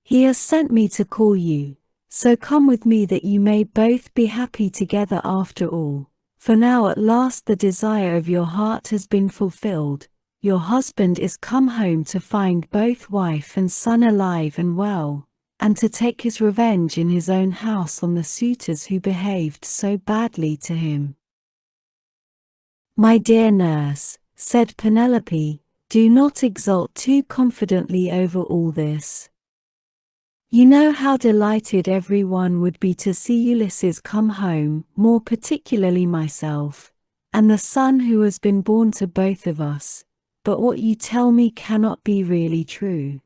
He has sent me to call you, so come with me that you may both be happy together after all. For now at last the desire of your heart has been fulfilled. Your husband is come home to find both wife and son alive and well, and to take his revenge in his own house on the suitors who behaved so badly to him." "My dear nurse," said Penelope, "do not exult too confidently over all this. You know how delighted everyone would be to see Ulysses come home, more particularly myself, and the son who has been born to both of us, but what you tell me cannot be really true.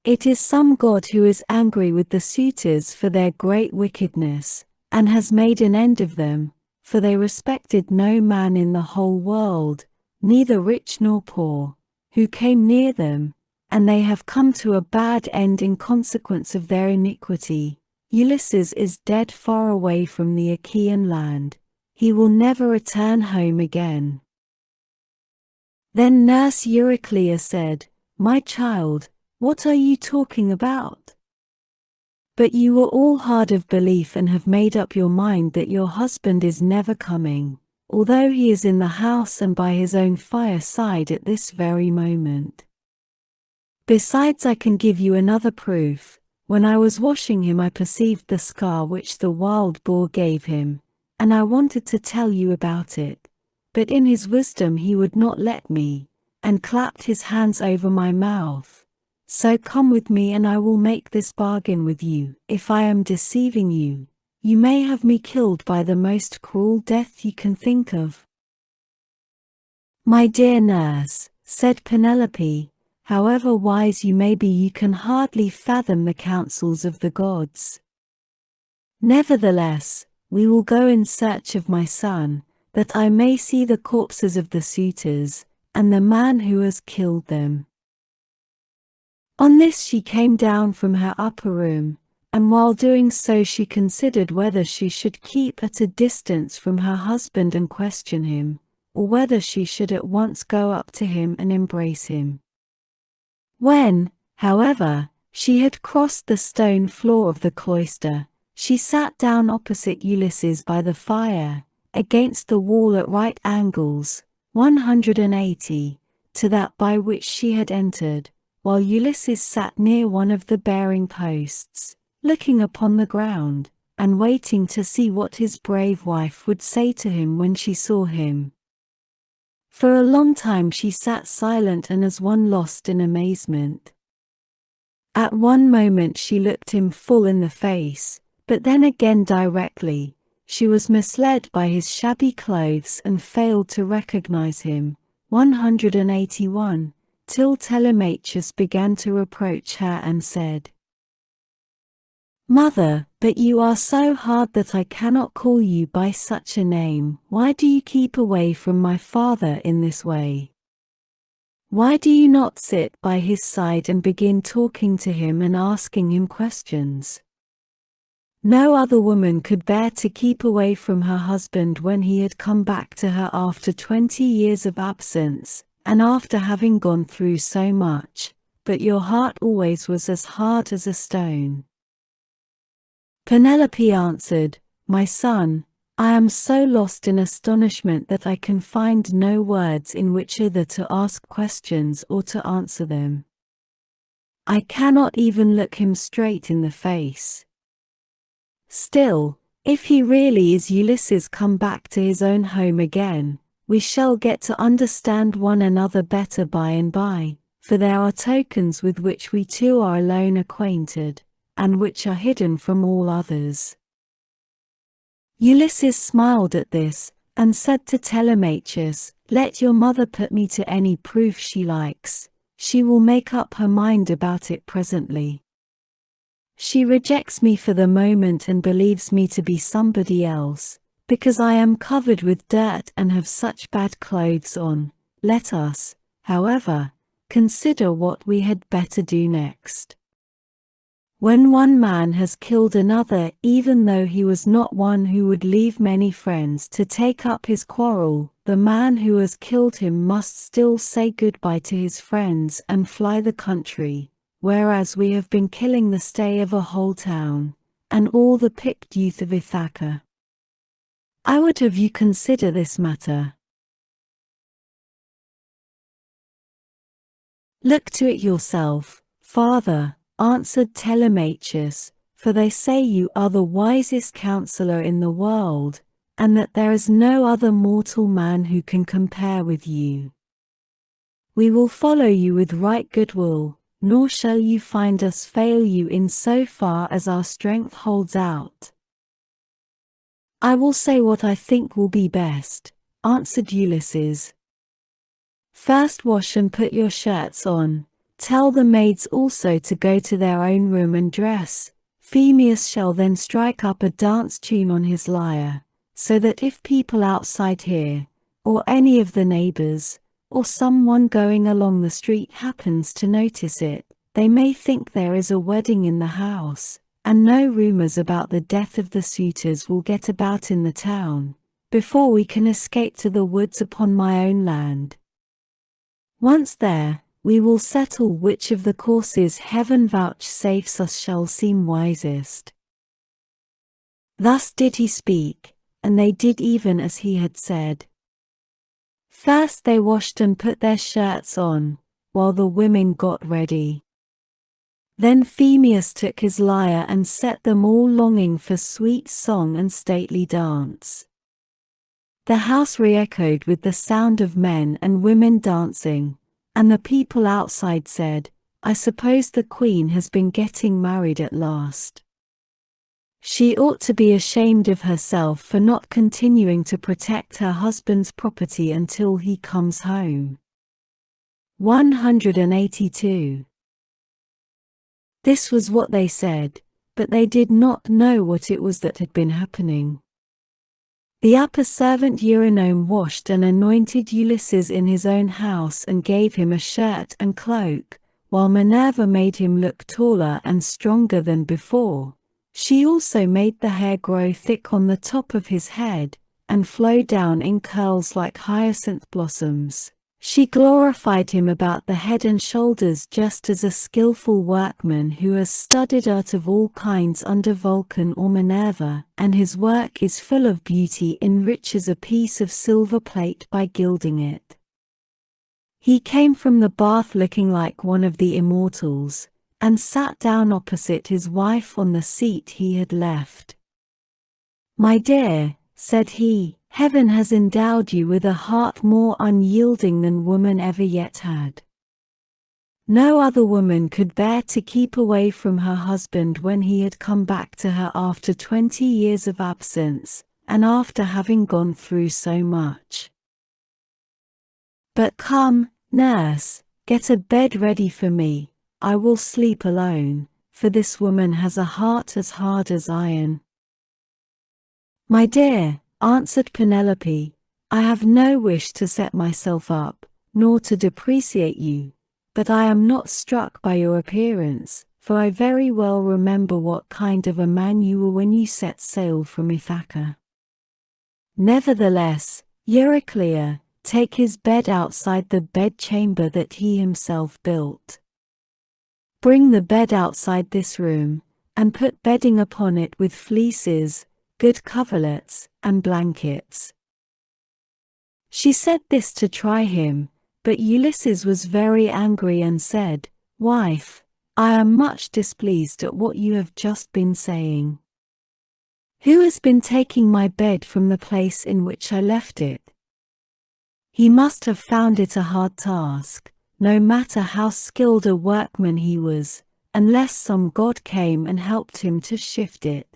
It is some god who is angry with the suitors for their great wickedness, and has made an end of them, for they respected no man in the whole world, neither rich nor poor, who came near them, and they have come to a bad end in consequence of their iniquity. Ulysses is dead far away from the Achaean land. He will never return home again." Then nurse Euryclea said, "My child, what are you talking about? But you are all hard of belief and have made up your mind that your husband is never coming, although he is in the house and by his own fireside at this very moment. Besides, I can give you another proof. When I was washing him I perceived the scar which the wild boar gave him, and I wanted to tell you about it, but in his wisdom he would not let me, and clapped his hands over my mouth. So come with me and I will make this bargain with you. If I am deceiving you, you may have me killed by the most cruel death you can think of." "My dear nurse," said Penelope, "however wise you may be, you can hardly fathom the counsels of the gods. Nevertheless, we will go in search of my son, that I may see the corpses of the suitors, and the man who has killed them." On this she came down from her upper room, and while doing so she considered whether she should keep at a distance from her husband and question him, or whether she should at once go up to him and embrace him. When, however, she had crossed the stone floor of the cloister, she sat down opposite Ulysses by the fire, against the wall at right angles, 180, to that by which she had entered, while Ulysses sat near one of the bearing posts, looking upon the ground, and waiting to see what his brave wife would say to him when she saw him. For a long time she sat silent and as one lost in amazement. At one moment she looked him full in the face, but then again directly. She was misled by his shabby clothes and failed to recognize him. 181, till Telemachus began to reproach her and said, "Mother, but you are so hard that I cannot call you by such a name. Why do you keep away from my father in this way? Why do you not sit by his side and begin talking to him and asking him questions?" No other woman could bear to keep away from her husband when he had come back to her after 20 years of absence, and after having gone through so much, but your heart always was as hard as a stone. Penelope answered, "My son, I am so lost in astonishment that I can find no words in which either to ask questions or to answer them. I cannot even look him straight in the face. Still, if he really is Ulysses come back to his own home again, we shall get to understand one another better by and by, for there are tokens with which we two are alone acquainted, and which are hidden from all others." Ulysses smiled at this, and said to Telemachus, "Let your mother put me to any proof she likes, she will make up her mind about it presently. She rejects me for the moment and believes me to be somebody else, because I am covered with dirt and have such bad clothes on. Let us, however, consider what we had better do next. When one man has killed another, even though he was not one who would leave many friends to take up his quarrel, the man who has killed him must still say goodbye to his friends and fly the country, whereas we have been killing the stay of a whole town, and all the picked youth of Ithaca. I would have you consider this matter. Look to it yourself, father, answered Telemachus, for they say you are the wisest counselor in the world, and that there is no other mortal man who can compare with you. We will follow you with right goodwill, nor shall you find us fail you in so far as our strength holds out. I will say what I think will be best, answered Ulysses. First wash and put your shirts on, tell the maids also to go to their own room and dress. Phemius shall then strike up a dance tune on his lyre, so that if people outside hear, or any of the neighbors, or someone going along the street happens to notice it, they may think there is a wedding in the house, and no rumors about the death of the suitors will get about in the town, before we can escape to the woods upon my own land. Once there, we will settle which of the courses heaven vouchsafes us shall seem wisest. Thus did he speak, and they did even as he had said. First they washed and put their shirts on, while the women got ready. Then Phemius took his lyre and set them all longing for sweet song and stately dance. The house re-echoed with the sound of men and women dancing, and the people outside said, I suppose the queen has been getting married at last. She ought to be ashamed of herself for not continuing to protect her husband's property until he comes home. 182. This was what they said, but they did not know what it was that had been happening. The upper servant Eurynome washed and anointed Ulysses in his own house and gave him a shirt and cloak, while Minerva made him look taller and stronger than before. She also made the hair grow thick on the top of his head, and flow down in curls like hyacinth blossoms. She glorified him about the head and shoulders just as a skillful workman who has studied art of all kinds under Vulcan or Minerva, and his work is full of beauty, enriches a piece of silver plate by gilding it. He came from the bath looking like one of the immortals, and sat down opposite his wife on the seat he had left. My dear, said he, heaven has endowed you with a heart more unyielding than woman ever yet had. No other woman could bear to keep away from her husband when he had come back to her after 20 years of absence, and after having gone through so much. But come, nurse, get a bed ready for me, I will sleep alone, for this woman has a heart as hard as iron. My dear, answered Penelope, I have no wish to set myself up, nor to depreciate you, but I am not struck by your appearance, for I very well remember what kind of a man you were when you set sail from Ithaca. Nevertheless, Euryclea, take his bed outside the bedchamber that he himself built. Bring the bed outside this room, and put bedding upon it with fleeces, good coverlets, and blankets. She said this to try him, but Ulysses was very angry and said, Wife, I am much displeased at what you have just been saying. Who has been taking my bed from the place in which I left it? He must have found it a hard task, no matter how skilled a workman he was, unless some god came and helped him to shift it.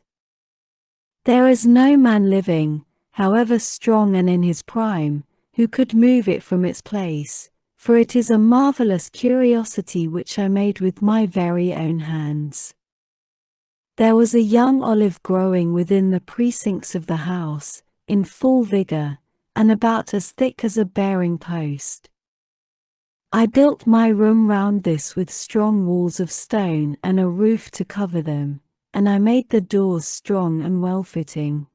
There is no man living, however strong and in his prime, who could move it from its place, for it is a marvelous curiosity which I made with my very own hands. There was a young olive growing within the precincts of the house, in full vigor, and about as thick as a bearing post. I built my room round this with strong walls of stone and a roof to cover them, and I made the doors strong and well-fitting.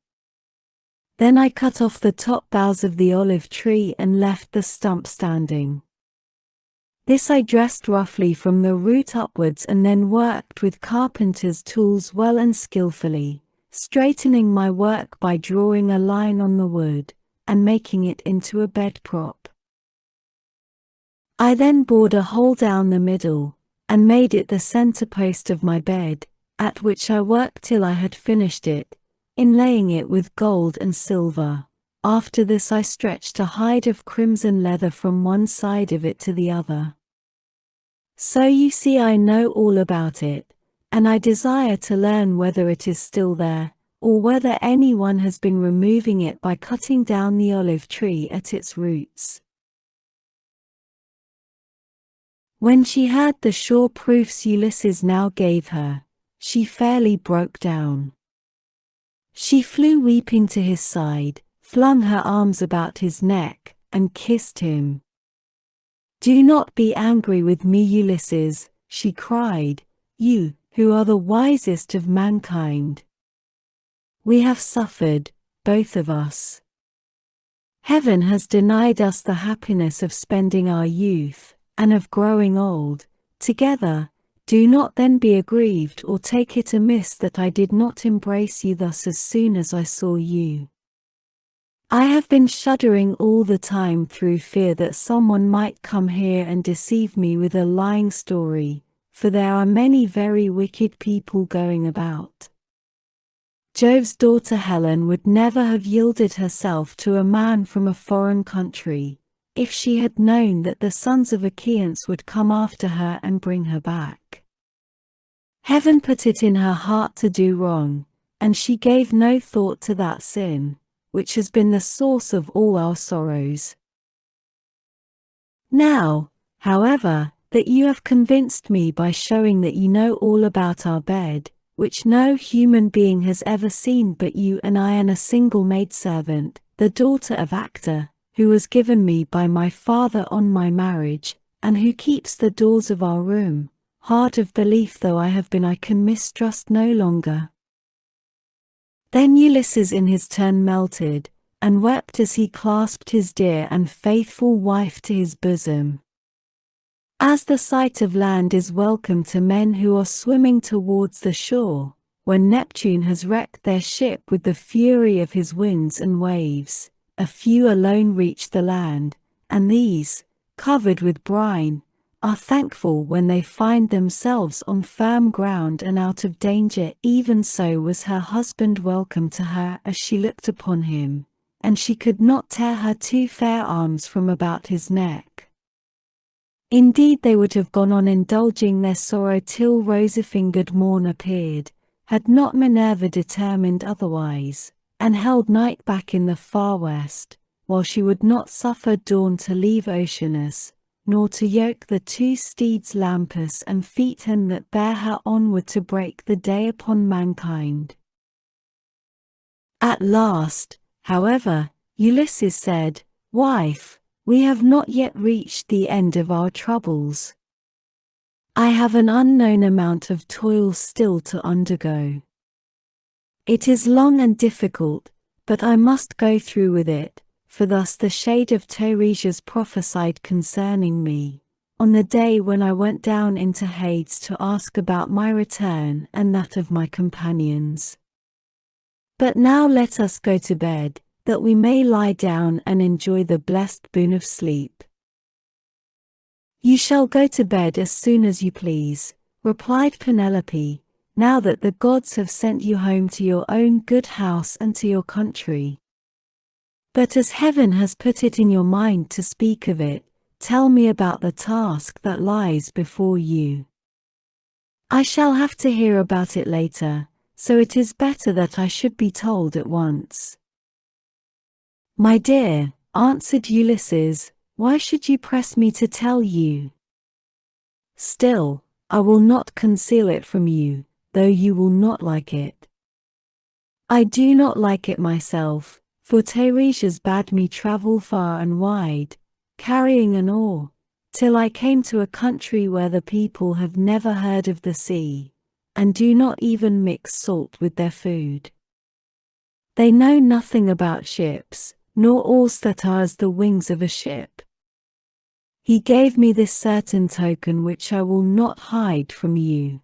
Then I cut off the top boughs of the olive tree and left the stump standing. This I dressed roughly from the root upwards and then worked with carpenter's tools well and skillfully, straightening my work by drawing a line on the wood, and making it into a bed prop. I then bored a hole down the middle, and made it the center post of my bed, at which I worked till I had finished it, inlaying it with gold and silver. After this I stretched a hide of crimson leather from one side of it to the other. So you see I know all about it, and I desire to learn whether it is still there, or whether anyone has been removing it by cutting down the olive tree at its roots. When she heard the sure proofs Ulysses now gave her, she fairly broke down. She flew weeping to his side, flung her arms about his neck, and kissed him. "Do not be angry with me, Ulysses," she cried, "you, who are the wisest of mankind. We have suffered, both of us. Heaven has denied us the happiness of spending our youth, and of growing old, together. Do not then be aggrieved or take it amiss that I did not embrace you thus as soon as I saw you. I have been shuddering all the time through fear that someone might come here and deceive me with a lying story, for there are many very wicked people going about. Jove's daughter Helen would never have yielded herself to a man from a foreign country, if she had known that the sons of Achaeans would come after her and bring her back. Heaven put it in her heart to do wrong, and she gave no thought to that sin, which has been the source of all our sorrows. Now, however, that you have convinced me by showing that you know all about our bed, which no human being has ever seen but you and I and a single maidservant, the daughter of Actor, who was given me by my father on my marriage, and who keeps the doors of our room, hard of belief though I have been, I can mistrust no longer." Then Ulysses in his turn melted, and wept as he clasped his dear and faithful wife to his bosom. As the sight of land is welcome to men who are swimming towards the shore, when Neptune has wrecked their ship with the fury of his winds and waves, a few alone reach the land, and these, covered with brine, are thankful when they find themselves on firm ground and out of danger. Even so was her husband welcome to her as she looked upon him, and she could not tear her two fair arms from about his neck. Indeed they would have gone on indulging their sorrow till rosy-fingered morn appeared, had not Minerva determined otherwise, and held night back in the far west, while she would not suffer dawn to leave Oceanus, nor to yoke the two steeds Lampus and Phaeton that bear her onward to break the day upon mankind. At last, however, Ulysses said, "Wife, we have not yet reached the end of our troubles. I have an unknown amount of toil still to undergo. It is long and difficult, but I must go through with it, for thus the shade of Tiresias prophesied concerning me, on the day when I went down into Hades to ask about my return and that of my companions. But now let us go to bed, that we may lie down and enjoy the blessed boon of sleep." "You shall go to bed as soon as you please," replied Penelope, "now that the gods have sent you home to your own good house and to your country. But as heaven has put it in your mind to speak of it, tell me about the task that lies before you. I shall have to hear about it later, so it is better that I should be told at once." "My dear," answered Ulysses, "why should you press me to tell you? Still, I will not conceal it from you, though you will not like it. I do not like it myself, for Tiresias bade me travel far and wide, carrying an oar, till I came to a country where the people have never heard of the sea, and do not even mix salt with their food. They know nothing about ships, nor oars that are as the wings of a ship. He gave me this certain token which I will not hide from you.